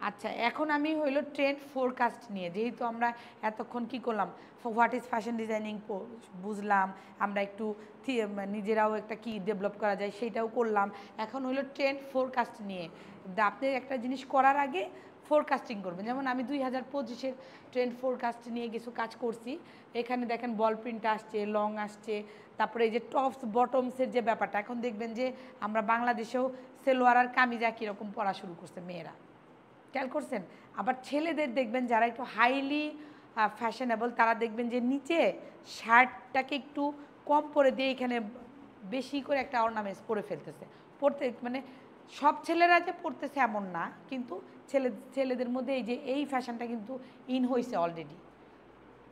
আচ্ছা, এখন আমি হইলো ট্রেন্ড ফোরকাস্ট নিয়ে, যেহেতু আমরা এতক্ষণ কি করলাম, হোয়াট ইজ ফ্যাশন ডিজাইনিং বুঝলাম, আমরা একটু নিজেরাও একটা কি ডেভেলপ করা যায় সেইটাও করলাম। এখন হইলো ট্রেন্ড ফোরকাস্ট নিয়ে। আপনি একটা জিনিস করার আগে ফোরকাস্টিং করবেন। যেমন আমি 2025-এর ট্রেন্ড ফোরকাস্ট নিয়ে কিছু কাজ করছি। এখানে দেখেন বল প্রিন্ট আসছে, লং আসছে, তারপরে এই যে টপস বটমসের যে ব্যাপারটা, এখন দেখবেন যে আমরা বাংলাদেশেও সেলোয়ার আর কামিজ একই রকম পরা শুরু করছে মেয়েরা, খেয়াল করছেন? আবার ছেলেদের দেখবেন যারা একটু হাইলি ফ্যাশনেবল, তারা দেখবেন যে নিচে শার্টটাকে একটু কম পরে দিয়ে এখানে বেশি করে একটা অর্নামেন্টস পরে ফেলতেছে। পড়তে মানে সব ছেলেরা যে পড়তেছে এমন না, কিন্তু ছেলেদের মধ্যে এই যে এই ফ্যাশনটা কিন্তু ইন হয়েছে অলরেডি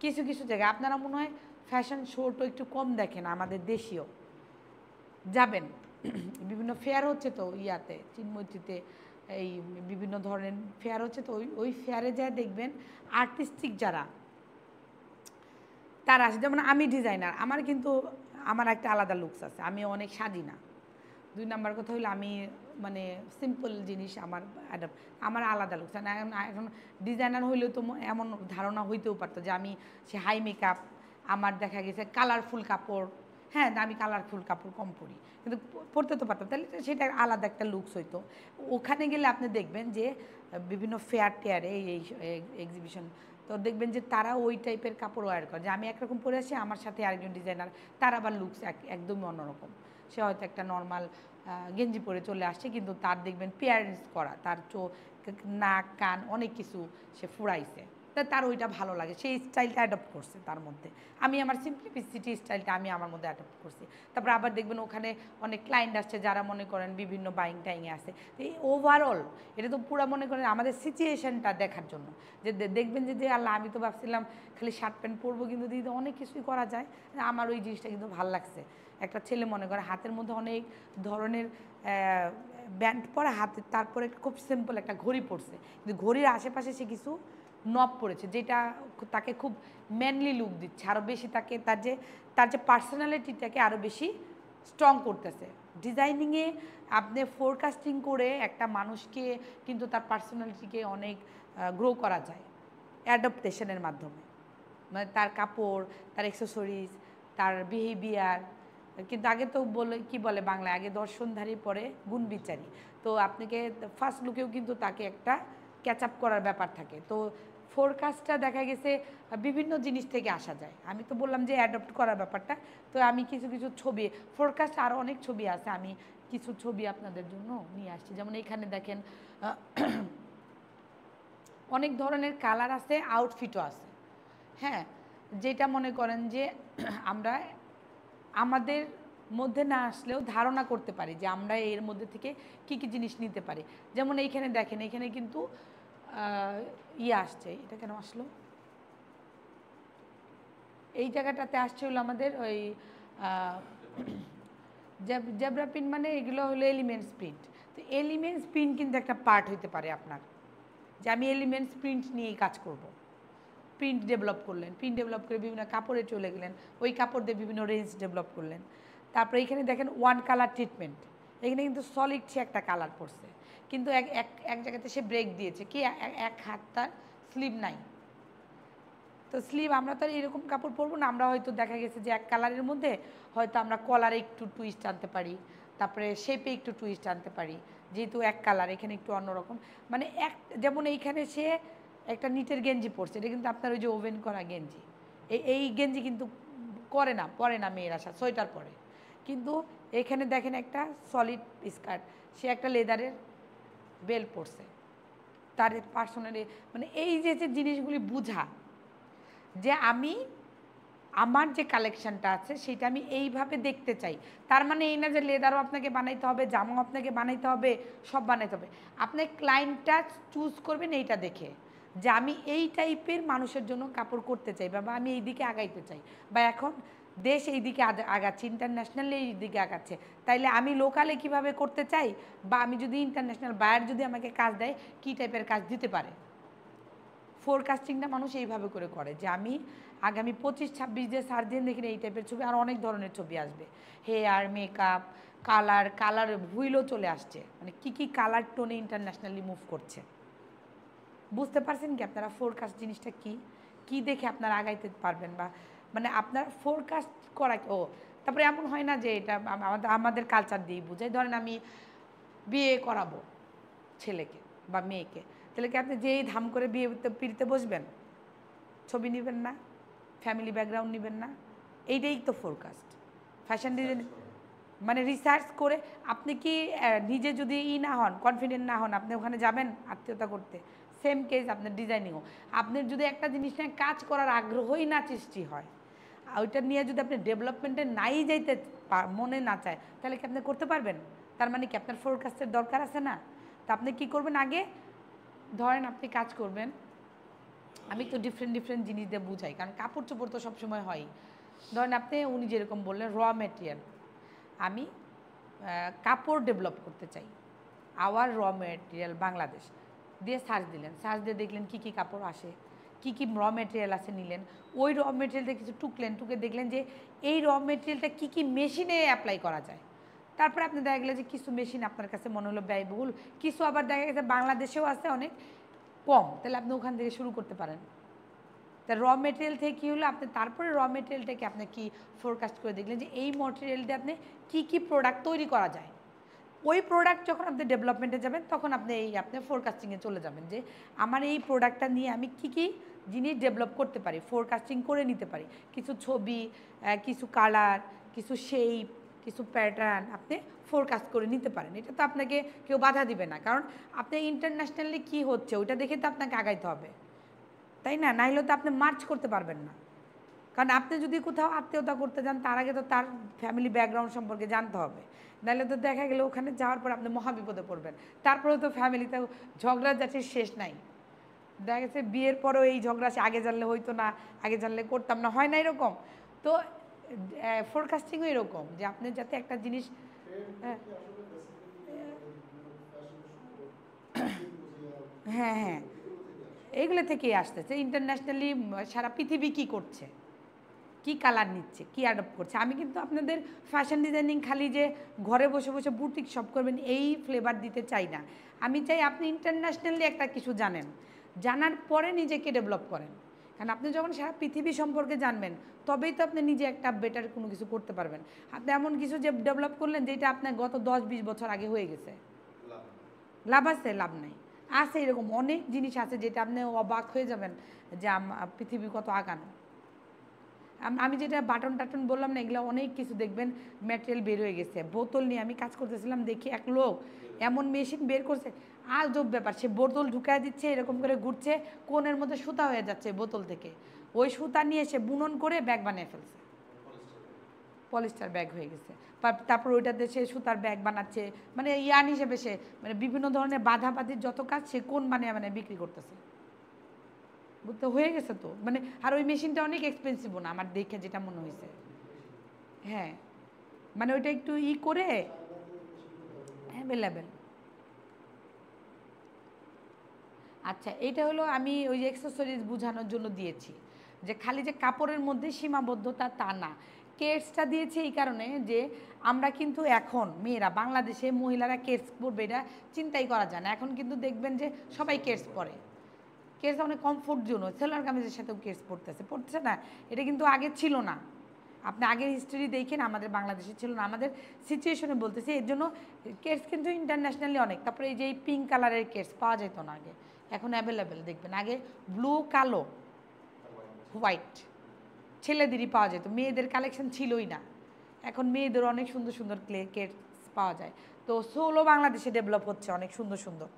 কিছু কিছু জায়গায়। আপনারা মনে হয় ফ্যাশন শোটো একটু কম দেখেন আমাদের দেশীয়, যাবেন বিভিন্ন ফেয়ার হচ্ছে তো ইয়াতে চিনমৈত্রীতে, এই বিভিন্ন ধরনের ফেয়ার হচ্ছে তো, ওই ওই ফেয়ারে যায় দেখবেন আর্টিস্টিক যারা তারা আসে। যেমন আমি ডিজাইনার, আমার কিন্তু আমার একটা আলাদা লুকস আছে, আমি অনেক সাজি না। দুই নাম্বার কথা হলো আমি মানে সিম্পল জিনিস আমার আমার আলাদা লুকস। এখন ডিজাইনার হইলেও তো এমন ধারণা হইতেও পারতো যে আমি সে হাই মেকআপ, আমার দেখা গেছে কালারফুল কাপড়। হ্যাঁ, আমি কালারফুল কাপড় কম পরি, কিন্তু পরতে তো পারতাম, তাহলে সেটা আলাদা একটা লুকস হইতো। ওখানে গেলে আপনি দেখবেন যে বিভিন্ন ফেয়ার টেয়ারে এই এক্সিবিশন, তো দেখবেন যে তারা ওই টাইপের কাপড় ওয়্যার করে, যে আমি একরকম পরে আসি, আমার সাথে আরেকজন ডিজাইনার, তার আবার লুকস একদমই অন্যরকম। সে হয়তো একটা নর্মাল গেঞ্জি পরে চলে আসছে, কিন্তু তার দেখবেন পেয়ারেন্স করা, তার চোখ নাক কান অনেক কিছু সে ফুরাইছে, তার ওইটা ভালো লাগে, সেই স্টাইলটা অ্যাডপ্ট করছে তার মধ্যে। আমি আমার সিম্পলিসিটি স্টাইলটা আমি আমার মধ্যে অ্যাডপ্ট করছি। তারপর আবার দেখবেন ওখানে অনেক ক্লায়েন্ট আসছে যারা মনে করেন বিভিন্ন বাইং টাইংয়ে আসে। তো এই ওভারঅল এটা তো পুরো মনে করেন আমাদের সিচুয়েশনটা দেখার জন্য, যে দেখবেন যে আল্লাহ আমি তো ভাবছিলাম খালি শার্ট প্যান্ট পরবো, কিন্তু দিদি অনেক কিছুই করা যায়। আমার ওই জিনিসটা কিন্তু ভালো লাগছে। একটা ছেলে মনে করে হাতের মধ্যে অনেক ধরনের ব্যান্ড পরে হাতে, তারপরে খুব সিম্পল একটা ঘড়ি পরছে, কিন্তু ঘড়ির আশেপাশে সে কিছু নব পড়েছে, যেটা তাকে খুব ম্যানলি লুক দিচ্ছে, আরও বেশি তাকে তার যে পার্সোনালিটিটাকে আরও বেশি স্ট্রং করতেছে। ডিজাইনিংয়ে আপনি ফোরকাস্টিং করে একটা মানুষকে কিন্তু তার পার্সোনালিটিকে অনেক গ্রো করা যায় অ্যাডাপ্টেশনের মাধ্যমে। মানে তার কাপড়, তার অ্যাক্সেসরিজ, তার বিহেভিয়ার। কিন্তু আগে তো বলে কি বলে বাংলায়, আগে দর্শনধারী পরে গুণ বিচারী। তো আপনাকে ফার্স্ট লুকেও কিন্তু তাকে একটা ক্যাচ আপ করার ব্যাপার থাকে। তো ফোরকাস্টটা দেখা গেছে বিভিন্ন জিনিস থেকে আসা যায়। আমি তো বললাম যে অ্যাডপ্ট করার ব্যাপারটা। তো আমি কিছু কিছু ছবি ফোরকাস্ট, আরও অনেক ছবি আছে, আমি কিছু ছবি আপনাদের জন্য নিয়ে আসছি। যেমন এইখানে দেখেন অনেক ধরনের কালার আছে, আউটফিটও আছে। হ্যাঁ, যেটা মনে করেন যে আমরা আমাদের মধ্যে না আসলেও ধারণা করতে পারি যে আমরা এর মধ্যে থেকে কি কি জিনিস নিতে পারি। যেমন এইখানে দেখেন, এখানে কিন্তু ইয়ে আসছে, এটা কেন আসলো, এই জায়গাটাতে আসছে হলো আমাদের ওই জেব্রা প্রিন্ট, মানে এগুলো হলো এলিমেন্টস প্রিন্ট। তো এলিমেন্টস প্রিন্ট কিন্তু একটা পার্ট হতে পারে আপনার, যে আমি এলিমেন্টস প্রিন্ট নিয়েই কাজ করব। প্রিন্ট ডেভেলপ করলেন, প্রিন্ট ডেভেলপ করে বিভিন্ন কাপড়ে চলে গেলেন, ওই কাপড় দিয়ে বিভিন্ন রেঞ্জ ডেভেলপ করলেন। তারপরে এখানে দেখেন ওয়ান কালার ট্রিটমেন্ট, এখানে কিন্তু সলিড সে একটা কালার পড়ছে, কিন্তু এক এক এক জায়গাতে সে ব্রেক দিয়েছে কি, এক হাত তার স্লিভ নাই। তো স্লিভ আমরা তো এরকম কাপড় পরবো না, আমরা হয়তো দেখা গেছে যে এক কালারের মধ্যে হয়তো আমরা কলারে একটু টুইস্ট আনতে পারি, তারপরে শেপে একটু টুইস্ট আনতে পারি, যেহেতু এক কালার এখানে একটু অন্যরকম। মানে যেমন এইখানে সে একটা নিটের গেঞ্জি পরছে, এটা কিন্তু আপনার ওই যে ওভেন করা গেঞ্জি, এই গেঞ্জি কিন্তু পরে না মেয়েরা সোয়েটার পরে, কিন্তু এখানে দেখেন একটা সলিড স্কার্ট, সে একটা লেদারের বেল্ট পরছে, তার পার্সোনালি মানে এই যে জিনিসগুলি বুঝা, যে আমি আমার যে কালেকশানটা আছে সেটা আমি এইভাবে দেখতে চাই। তার মানে এই না যে লেদারও আপনাকে বানাইতে হবে, জামাও আপনাকে বানাইতে হবে, সব বানাইতে হবে। আপনি ক্লায়েন্টটা চুজ করবেন এইটা দেখে, যে আমি এই টাইপের মানুষের জন্য কাপড় করতে চাই, বা আমি এই দিকে আগাইতে চাই, বা এখন দেশ এই দিকে আগাচ্ছে, ইন্টারন্যাশনালি এই দিকে আগাচ্ছে, তাইলে আমি লোকালে কিভাবে করতে চাই, বা আমি যদি ইন্টারন্যাশনাল বায়ার যদি আমাকে কাজ দেয় কী টাইপের কাজ দিতে পারে। ফোরকাস্টিংটা মানুষ এইভাবে করে যে আমি আগামী 25-26 দিয়ে সার্জেন দেখি এই টাইপের ছবি, আর অনেক ধরনের ছবি আসবে, হেয়ার মেকআপ কালার হুইলও চলে আসছে, মানে কী কী কালার টোনে ইন্টারন্যাশনালি মুভ করছে। বুঝতে পারছেন কি আপনারা ফোরকাস্ট জিনিসটা কি কি দেখে আপনারা আগাইতে পারবেন বা মানে আপনার ফোরকাস্ট করা ও তারপরে এমন হয় না যে এটা আমাদের কালচার দিয়েই বুঝাই ধরেন আমি বিয়ে করাবো ছেলেকে বা মেয়েকে তাহলে কি আপনি যেই ধাম করে বিয়ে পিড়িতে বসবেন ছবি নেবেন না ফ্যামিলি ব্যাকগ্রাউন্ড নেবেন না এইটাই তো ফোরকাস্ট ফ্যাশন ডিজাইন মানে রিসার্চ করে আপনি কি নিজে যদি না হন কনফিডেন্ট না হন আপনি ওখানে যাবেন আত্মীয়তা করতে সেম কেস আপনার ডিজাইনিংও আপনার যদি একটা জিনিস নিয়ে কাজ করার আগ্রহই না সৃষ্টি হয় ওইটা নিয়ে যদি আপনি ডেভেলপমেন্টে নাই যাইতে মনে না চায় তাহলে কি আপনি করতে পারবেন তার মানে কি আপনার ফোরকাস্টের দরকার আছে না তা আপনি কী করবেন আগে ধরেন আপনি কাজ করবেন আমি তো ডিফারেন্ট জিনিস দিয়ে বুঝাই কারণ কাপড় চোপড় তো সবসময় হয় ধরেন আপনি উনি যেরকম বললেন মেটেরিয়াল আমি কাপড় ডেভেলপ করতে চাই আওয়ার মেটেরিয়াল বাংলাদেশ দিয়ে সার্চ দিলেন সার্চ দিয়ে দেখলেন কী কী কাপড় আসে কী কী মেটেরিয়াল আছে নিলেন ওই মেটেরিয়ালটা কিছু টুকে দেখলেন যে এই মেটেরিয়ালটা কী কী মেশিনে অ্যাপ্লাই করা যায় তারপরে আপনি দেখা গেলো যে কিছু মেশিন আপনার কাছে মনে হলো ব্যয়বহুল কিছু আবার দেখা গেছে বাংলাদেশেও আছে অনেক কম তাহলে আপনি ওখান থেকে শুরু করতে পারেন তা মেটেরিয়াল থেকে কী হলো আপনি তারপরে মেটেরিয়ালটাকে আপনি কি ফোরকাস্ট করে দেখলেন যে এই মেটেরিয়াল দিয়ে আপনি কী প্রোডাক্ট তৈরি করা যায় ওই প্রোডাক্ট যখন আপনি ডেভেলপমেন্টে যাবেন তখন আপনি ফোরকাস্টিংয়ে চলে যাবেন যে আমার এই প্রোডাক্টটা নিয়ে আমি কী জিনিস ডেভেলপ করতে পারি ফোরকাস্টিং করে নিতে পারি কিছু ছবি কিছু কালার কিছু শেপ কিছু প্যাটার্ন আপনি ফোরকাস্ট করে নিতে পারেন এটা তো আপনাকে কেউ বাধা দিবে না কারণ আপনি ইন্টারন্যাশনালি কী হচ্ছে ওইটা দেখে তো আপনাকে আগাইতে হবে তাই না নাইলে তো আপনি মার্চ করতে পারবেন না কারণ আপনি যদি কোথাও আত্মীয়তা করতে যান তার আগে তো তার ফ্যামিলি ব্যাকগ্রাউন্ড সম্পর্কে জানতে হবে নাহলে তো দেখা গেলে ওখানে যাওয়ার পর আপনি মহাবিপদে পড়বেন তারপরে তো ফ্যামিলিতে ঝগড়া যাচ্ছির শেষ নাই দেখা গেছে বিয়ের পরেও এই ঝগড়া আগে জানলে হইতো না আগে জানলে করতাম না হয় না এরকম তো ফোরকাস্টিংও এরকম যে আপনি যাতে একটা জিনিস হ্যাঁ হ্যাঁ এইগুলো থেকেই আসতেছে ইন্টারন্যাশনালি সারা পৃথিবী কী করছে কি কালার নিচ্ছে কি অ্যাডপ্ট করছে আমি কিন্তু আপনাদের ফ্যাশন ডিজাইনিং খালি যে ঘরে বসে বসে বুটিক শপ করবেন এই ফ্লেভার দিতে চাই না আমি চাই আপনি ইন্টারন্যাশনালি একটা কিছু জানেন জানার পরে নিজেকে ডেভেলপ করেন কারণ আপনি যখন সারা পৃথিবী সম্পর্কে জানবেন তবেই তো আপনি নিজে একটা বেটার কোনো কিছু করতে পারবেন আপনি এমন কিছু যে ডেভেলপ করলেন যেটা আপনার গত 10-20 বছর আগে হয়ে গেছে লাভ আছে লাভ নাই আছে এরকম অনেক জিনিস আছে যেটা আপনি অবাক হয়ে যাবেন যে পৃথিবী কত আগানো আমি যেটা বাটন টাটন বললাম না এগুলো অনেক কিছু দেখবেন ম্যাটেরিয়াল বের হয়ে গেছে বোতল নিয়ে আমি কাজ করতেছিলাম দেখি এক লোক এমন মেশিন বের করছে আজব ব্যাপার সে বোতল ঢুকায় দিচ্ছে এরকম করে ঘুরছে কোণের মধ্যে সুতা হয়ে যাচ্ছে বোতল থেকে ওই সুতা নিয়ে সে বুনন করে ব্যাগ বানিয়ে ফেলছে পলিস্টার ব্যাগ হয়ে গেছে তারপর ওইটাতে সে সুতার ব্যাগ বানাচ্ছে মানে ইয়ান হিসেবে সে মানে বিভিন্ন ধরনের বাধাবাধির যত কাজ সে কোন মানে বিক্রি করতেছে বুঝতে হয়ে গেছে তো মানে আর ওই মেশিনটা অনেক এক্সপেন্সিভও না আমার দেখে যেটা মনে হয়েছে হ্যাঁ মানে ওইটা একটু করে অ্যাভেলেবেল আচ্ছা এটা হলো আমি ওই যে অ্যাক্সেসরিজ বোঝানোর জন্য দিয়েছি যে খালি যে কাপড়ের মধ্যে সীমাবদ্ধতা তা না কেটসটা দিয়েছে এই কারণে যে আমরা কিন্তু এখন মেয়েরা বাংলাদেশে মহিলারা কেটস পরবে এটা চিন্তাই করা যায় না এখন কিন্তু দেখবেন যে সবাই কেটস পরে কেটস অনেক কমফোর্ট জোন সেলার কামিজের সাথেও কেটস পড়তেছে না এটা কিন্তু আগে ছিল না আপনি আগের হিস্ট্রি দেখেন আমাদের বাংলাদেশে ছিল না আমাদের সিচুয়েশনে বলতেছি এর জন্য কেটস কিন্তু ইন্টারন্যাশনালি অনেক তারপরে এই যে এই পিঙ্ক কালারের কেটস পাওয়া যেত না আগে এখন অ্যাভেলেবেল দেখবেন আগে ব্লু কালো হোয়াইট ছেলেদেরই পাওয়া যেত মেয়েদের কালেকশন ছিলই না এখন মেয়েদের অনেক সুন্দর সুন্দর কেটস পাওয়া যায় তো সোলও বাংলাদেশে ডেভেলপ হচ্ছে অনেক সুন্দর সুন্দর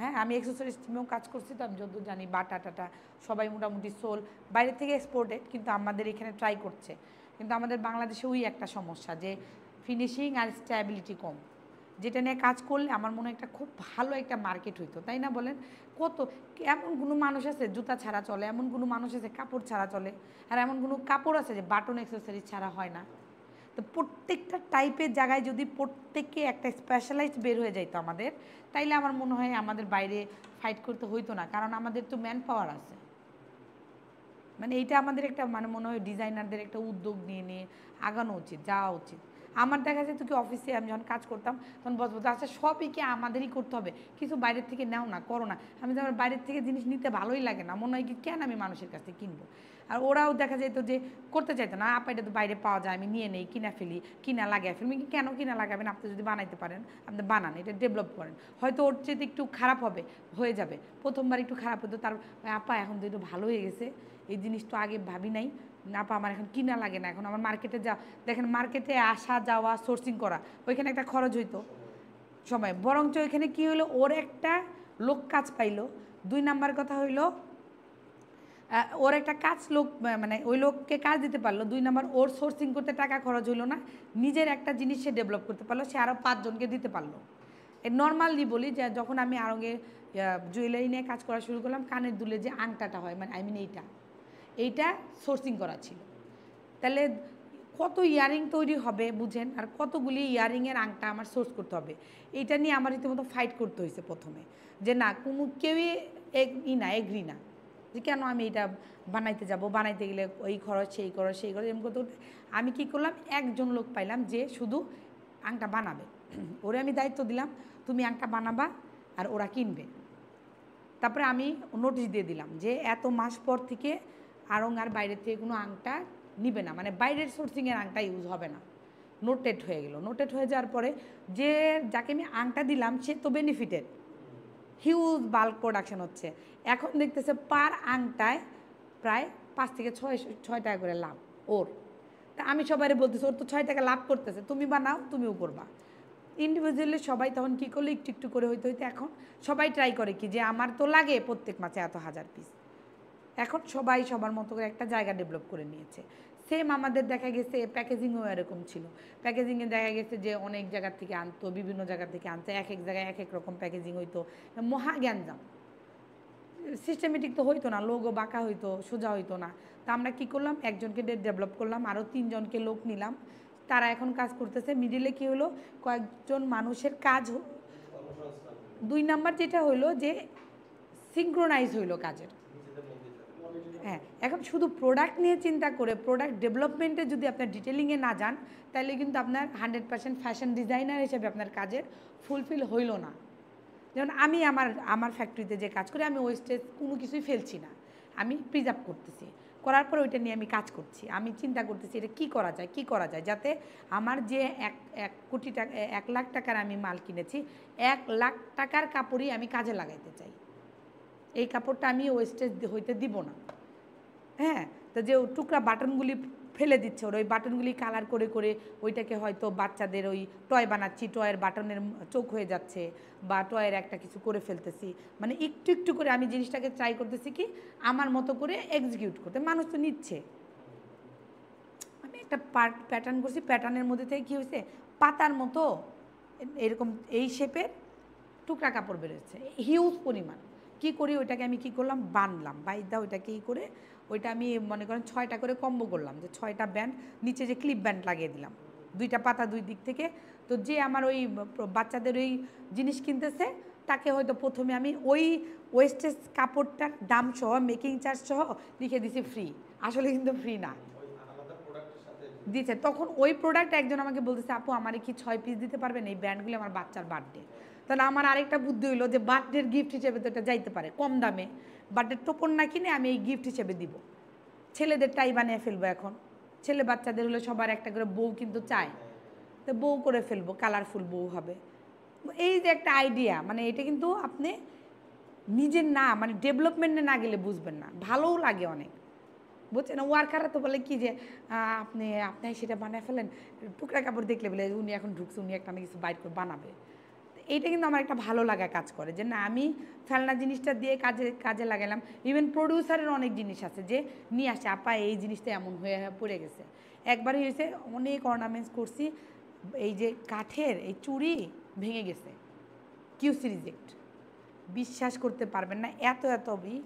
হ্যাঁ আমি অ্যাক্সেসরিজ টিমেও কাজ করছি তো আমি যতদূর জানি বাটা টাটা সবাই মোটামুটি সোল বাইরে থেকে এক্সপোর্টেড কিন্তু আমাদের এখানে ট্রাই করছে কিন্তু আমাদের বাংলাদেশে ওই একটা সমস্যা যে ফিনিশিং আর স্ট্যাবিলিটি কম যেটা নিয়ে কাজ করলে আমার মনে হয় একটা খুব ভালো একটা মার্কেট হইতো তাই না বলেন কত এমন কোনো মানুষ আছে জুতা ছাড়া চলে এমন কোনো মানুষ আছে কাপড় ছাড়া চলে আর এমন কোনো কাপড় আছে যে বাটন অ্যাক্সেসরিজ ছাড়া হয় না তো প্রত্যেকটা টাইপের জায়গায় যদি প্রত্যেককে একটা স্পেশালাইজড বের হয়ে যাইতো আমাদের তাইলে আমার মনে হয় আমাদের বাইরে ফাইট করতে হইতো না কারণ আমাদের তো ম্যান পাওয়ার আছে মানে এইটা আমাদের একটা মানে মনে হয় ডিজাইনারদের একটা উদ্যোগ নিয়ে আগানো উচিত যাওয়া উচিত আমার দেখা যেত কি অফিসে আমি যখন কাজ করতাম তখন বলতো আচ্ছা সবই কি আমাদেরই করতে হবে, কিছু বাইরের থেকে নাও না, করো না। আমি তো আমার বাইরের থেকে জিনিস নিতে ভালোই লাগে না, মনে হয় কি কেন আমি মানুষের কাছ থেকে কিনবো। আর ওরাও দেখা যেত যে করতে চাইতো না, আপা এটা তো বাইরে পাওয়া যায়, আমি নিয়ে নেই, কিনা ফেলি, কিনা লাগাই ফেলি। কেন কিনা লাগাবেন, আপনি যদি বানাইতে পারেন আপনি বানান, এটা ডেভেলপ করেন, হয়তো ওর চেয়ে একটু খারাপ হবে, হয়ে যাবে। প্রথমবার একটু খারাপ হতো, তার আপা এখন তো একটু ভালো হয়ে গেছে, এই জিনিস তো আগে ভাবি নাই, আপা আমার এখন কিনা লাগে না, এখন আমার মার্কেটে যা দেখেন, মার্কেটে আসা যাওয়া সোর্সিং করা ওইখানে একটা খরচ হইতো সময়, বরঞ্চ ওইখানে কি হলো, ওর একটা লোক কাজ পাইলো। 2 নাম্বার কথা হইলো ওর একটা কাজ লোক, মানে ওই লোককে কাজ দিতে পারলো। 2 নাম্বার ওর সোর্সিং করতে টাকা খরচ হইলো না, নিজের একটা জিনিস সে ডেভেলপ করতে পারলো, সে আরও 5 জনকে দিতে পারলো। নর্মালি বলি যে যখন আমি আগে জুয়েলারি নিয়ে কাজ করা শুরু করলাম, কানের দুলে যে আংটাটা হয়, মানে এইটা সোর্সিং করা ছিল। তাহলে কত ইয়ারিং তৈরি হবে বুঝেন, আর কতগুলি ইয়ারিংয়ের আংটা আমার সোর্স করতে হবে, এইটা নিয়ে আমার রীতিমতো ফাইট করতে হয়েছে প্রথমে, যে না কোনো কেউই এগ্রি না, যে কেন আমি এটা বানাইতে যাব, বানাইতে গেলে ওই খরচ সেই খরচ সেই খরচ এরকম করতে করতে আমি কী করলাম, একজন লোক পাইলাম যে শুধু আংটা বানাবে। ওরে আমি দায়িত্ব দিলাম, তুমি আংটা বানাবা আর ওরা কিনবে। তারপরে আমি নোটিশ দিয়ে দিলাম যে এত মাস পর থেকে আড়ং আর বাইরের থেকে কোনো আংটা নিবে না, মানে বাইরের সোর্সিংয়ের আংটা ইউজ হবে না। নোটেড হয়ে গেল। নোটেড হয়ে যাওয়ার পরে যে যাকে আমি আংটা দিলাম সে তো বেনিফিটেড, হিউজ বাল্ক প্রোডাকশন হচ্ছে। এখন দেখতেছে পার আংটায় প্রায় 5 থেকে 6 টাকা করে লাভ ওর। তা আমি সবাই বলতেছি ওর তো 6 টাকা লাভ করতেছে, তুমি বানাও, তুমিও করবা। ইন্ডিভিজুয়ালি সবাই তখন কী করলো, একটু একটু করে হইতে হইতে এখন সবাই ট্রাই করে কি যে আমার তো লাগে প্রত্যেক মাসে এত 1000 পিস। এখন সবাই সবার মতো করে একটা জায়গা ডেভেলপ করে নিয়েছে। সেম আমাদের দেখা গেছে প্যাকেজিংও এরকম ছিল। প্যাকেজিংয়ে দেখা গেছে যে অনেক জায়গা থেকে আনতো, বিভিন্ন জায়গা থেকে আনতো, এক এক জায়গায় এক এক রকম প্যাকেজিং হইতো, মহা গ্যাঞ্জাম। সিস্টেমেটিক তো হইতো না, লোগো বাঁকা হইতো, সোজা হইতো না। তা আমরা কী করলাম, একজনকে ডেভেলপ করলাম, আরও 3 জনকে লোক নিলাম, তারা এখন কাজ করতেছে। মিডিলে কী হলো, কয়েকজন মানুষের কাজ। 2 নাম্বার যেটা হইলো যে সিঙ্ক্রোনাইজ হইলো কাজের। হ্যাঁ, এখন শুধু প্রোডাক্ট নিয়ে চিন্তা করে প্রোডাক্ট ডেভেলপমেন্টে যদি আপনার ডিটেলিংয়ে না যান, তাহলে কিন্তু আপনার 100% ফ্যাশন ডিজাইনার হিসেবে আপনার কাজের ফুলফিল হইল না। যেমন আমি আমার ফ্যাক্টরিতে যে কাজ করি, আমি ওয়েস্টেজ কোনো কিছুই ফেলছি না, আমি প্রিজার্ভ করতেছি, করার পর ওইটা নিয়ে আমি কাজ করছি, আমি চিন্তা করতেছি এটা কী করা যায় যাতে আমার যে 1 কোটি টাকা 1 লাখ টাকার আমি মাল কিনেছি, 1 লাখ টাকার কাপড়ই আমি কাজে লাগাইতে চাই, এই কাপড়টা আমি ওয়েস্টেজ হইতে দিব না। হ্যাঁ, তো যে টুকরা বাটনগুলি ফেলে দিচ্ছে, ওর ওই বাটনগুলি কালার করে করে ওইটাকে হয়তো বাচ্চাদের ওই টয় বানাচ্ছি, টয়ের বাটনের চোখ হয়ে যাচ্ছে, বা টয়ের একটা কিছু করে ফেলতেছি, মানে একটু একটু করে আমি জিনিসটাকে ট্রাই করতেছি কি আমার মতো করে এক্সিকিউট করতে। মানুষ তো নিচ্ছে, আমি একটা প্যাটার্ন করছি, প্যাটার্নের মধ্যে থেকে কী হয়েছে, পাতার মতো এরকম এই শেপের টুকরা কাপড় বেরোচ্ছে হিউজ পরিমাণ। কী করি ওইটাকে আমি কী করলাম, বানলাম, বাইদা ওইটাকে ই করে ওইটা আমি মনে করেন 6টা করে কম্বো করলাম, যে 6টা ব্যান্ড, নিচে যে ক্লিপ ব্যান্ড লাগিয়ে দিলাম, 2টা পাতা 2 দিক থেকে। তো যে আমার ওই বাচ্চাদের ওই জিনিস কিনতেছে তাকে হয়তো প্রথমে আমি ওই ওয়েস্টেজ কাপড়টার দাম সহ মেকিং চার্জ সহ লিখে দিছি ফ্রি, আসলে কিন্তু ফ্রি না দিচ্ছে। তখন ওই প্রোডাক্ট একজন আমাকে বলতেছে, আপু আমারে কি 6 পিস দিতে পারবেন, এই ব্যান্ডগুলি আমার বাচ্চার বার্থডে। তাহলে আমার আরেকটা বুদ্ধি হইলো যে বার্থডের গিফট হিসেবে তো এটা যাইতে পারে, কম দামে বার্থডের টোপন না কিনে আমি এই গিফট হিসেবে দিব। ছেলেদের টাই বানিয়ে ফেলবো, এখন ছেলে বাচ্চাদের হলে সবার একটা করে বউ কিন্তু চায়, তো বউ করে ফেলবো, কালারফুল বউ হবে। এই যে একটা আইডিয়া, মানে এটা কিন্তু আপনি নিজের না, মানে ডেভেলপমেন্টে না গেলে বুঝবেন না, ভালোও লাগে অনেক, বুঝছেন। ওয়ার্কাররা তো বলে কি যে আপনি সেটা বানিয়ে ফেলেন, টুকরা কাপড় দেখলে বলে উনি এখন ঢুকছে, উনি একটা কিছু বাইর করে বানাবে। এইটা কিন্তু আমার একটা ভালো লাগা কাজ করে, যে না আমি ফেলনা জিনিসটা দিয়ে কাজে লাগালাম। ইভেন প্রডিউসারের অনেক জিনিস আছে যে নিয়ে আসে, আপা এই জিনিসটা এমন হয়ে পড়ে গেছে। একবার হয়েছে অনেক অর্নামেন্টস করছি, এই যে কাঠের এই চুড়ি ভেঙে গেছে, কিউসি রিজেক্ট, বিশ্বাস করতে পারবেন না, এত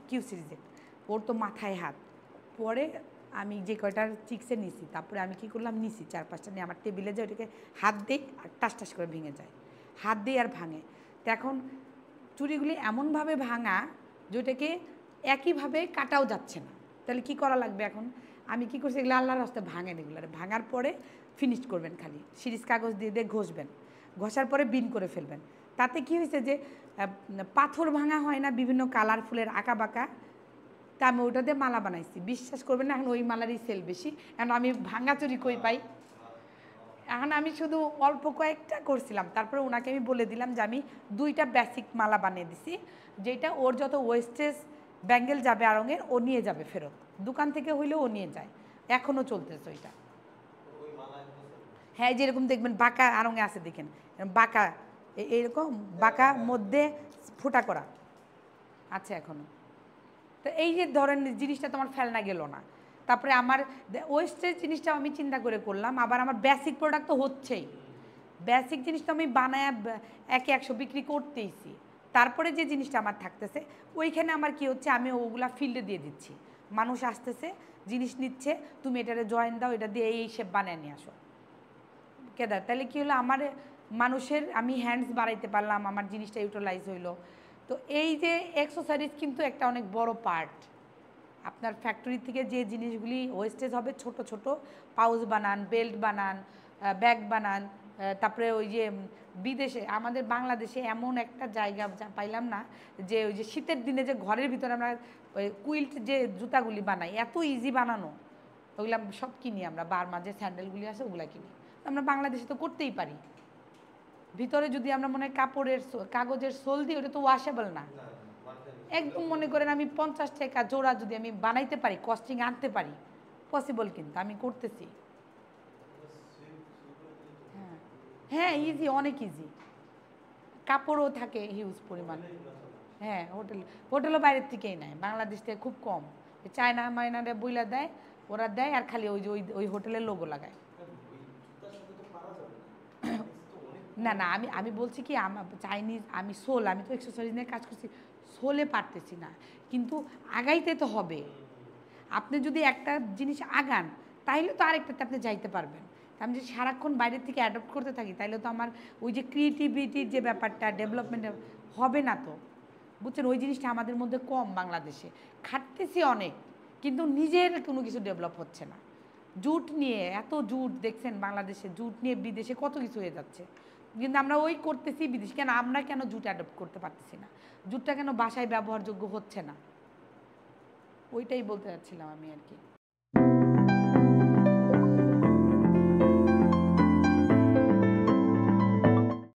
কিউসি রিজেক্ট। ওর তো মাথায় হাত। পরে আমি যে কয়টার চিক্সে নিছি, তারপরে আমি কী করলাম, নিছি 4-5টা নিয়ে আমার টেবিলে যায়, ওটাকে হাত দিই আর টাস করে ভেঙে যায়, হাত দিয়ে আর ভাঙে। তো এখন চুড়িগুলি এমনভাবে ভাঙা যেটাকে একইভাবে কাটাও যাচ্ছে না, তাহলে কি করা লাগবে এখন, আমি কি করছি এগুলো আল্লাহর রাস্তায় ভাঙেন, এগুলো ভাঙার পরে ফিনিশ করবেন, খালি সিরিজ কাগজ দিয়ে দিয়ে ঘষবেন, ঘষার পরে বিন করে ফেলবেন। তাতে কি হয়েছে যে পাথর ভাঙা হয় না বিভিন্ন কালারফুলের আঁকা বাঁকা, তা আমি ওটা দিয়ে মালা বানাইছি। বিশ্বাস করবেন না, এখন ওই মালারই সেল বেশি। এখন আমি ভাঙাচুরি কই পাই, এখন আমি শুধু অল্প কয়েকটা করছিলাম, তারপরে ওনাকে আমি বলে দিলাম যে আমি 2টা বেসিক মালা বানিয়ে দিছি, যেটা ওর যত ওয়েস্টেজ ব্যাঙ্গেল যাবে আড়ঙের ও নিয়ে যাবে ফেরত, দোকান থেকে হইলেও ও নিয়ে যায়, এখনও চলতেছে ওইটা। হ্যাঁ, যেরকম দেখবেন বাঁকা আড়ঙে আছে, দেখেন বাঁকা এইরকম বাঁকা মধ্যে ফুটা করা আছে এখনও। তো এই যে ধরেন জিনিসটা তোমার ফেলনা গেল না। তারপরে আমার ওয়েস্টেজ জিনিসটাও আমি চিন্তা করে করলাম, আবার আমার বেসিক প্রোডাক্ট তো হচ্ছেই, বেসিক জিনিসটা আমি বানায় 100 বিক্রি করতেইছি। তারপরে যে জিনিসটা আমার থাকতেছে ওইখানে আমার কি হচ্ছে, আমি ওগুলা ফিল্ডে দিয়ে দিচ্ছি, মানুষ আসতেছে জিনিস নিচ্ছে, তুমি এটারে জয়েন দাও, এটা দিয়ে এই শেপ বানিয়ে নিয়ে আসো কেদার। তাহলে কী হলো, আমার মানুষের আমি হ্যান্ডস বাড়াইতে পারলাম, আমার জিনিসটা ইউটিলাইজ হইলো। তো এই যে এক্সেসরিজ কিন্তু একটা অনেক বড় পার্ট। আপনার ফ্যাক্টরি থেকে যে জিনিসগুলি ওয়েস্টেজ হবে, ছোট ছোট পাউচ বানান, বেল্ট বানান, ব্যাগ বানান, তারপরে ওই যে বিদেশে আমাদের বাংলাদেশে এমন একটা জায়গা পাইলাম না যে ওই যে শীতের দিনে যে ঘরের ভিতরে আমরা ওই কুইল্ট যে জুতাগুলি বানাই, এত ইজি বানানো, ওগুলো সব কিনি আমরা, বার্মা যে স্যান্ডেলগুলি আছে ওগুলো কিনি। আমরা বাংলাদেশে তো করতেই পারি। ভিতরে যদি আমরা মনে হয় কাপড়ের কাগজের সোল দিই, ওটা তো ওয়াশেবল না একদম। মনে করেন আমি 50 টাকা জোড়া যদি আমি বানাইতে পারি, কস্টিং আনতে পারি, পসিবল, কিন্তু আমি করতেছি। হ্যাঁ হ্যাঁ, ইজি, অনেক ইজি, কাপড়ও থাকে হিউজ পরিমাণ। হ্যাঁ, হোটেলও বাইরের থেকেই নেয়, বাংলাদেশ থেকে খুব কম। চায়না মাইনারে বইলা দেয়, ওরা দেয় আর খালি ওই যে ওই হোটেলের লোগো লাগায়। না না, আমি আমি বলছি কি, আমার চাইনিজ আমি সোল, আমি তো এক্সেসরিজ নিয়ে কাজ করছি, সোলে পারতেছি না, কিন্তু আগাইতে তো হবে। আপনি যদি একটা জিনিস আগান তাইলে তো আরেকটাতে আপনি যাইতে পারবেন। আমি যদি সারাক্ষণ বাইরের থেকে অ্যাডপ্ট করতে থাকি তাইলে তো আমার ওই যে ক্রিয়েটিভিটির যে ব্যাপারটা, ডেভেলপমেন্ট হবে না তো, বুঝছেন? ওই জিনিসটা আমাদের মধ্যে কম বাংলাদেশে, খাটতেছি অনেক কিন্তু নিজের কোনো কিছু ডেভেলপ হচ্ছে না। জুট নিয়ে এত জুট দেখছেন বাংলাদেশে, জুট নিয়ে বিদেশে কত কিছু হয়ে যাচ্ছে, কিন্তু আমরা ওই করতেছি বিদেশে। কেন আমরা কেন জুট অ্যাডপ্ট করতে পারতেছি না? জুটটা কেন বাসায় ব্যবহারযোগ্য হচ্ছে না? ওইটাই বলতে চাচ্ছিলাম আমি আর কি।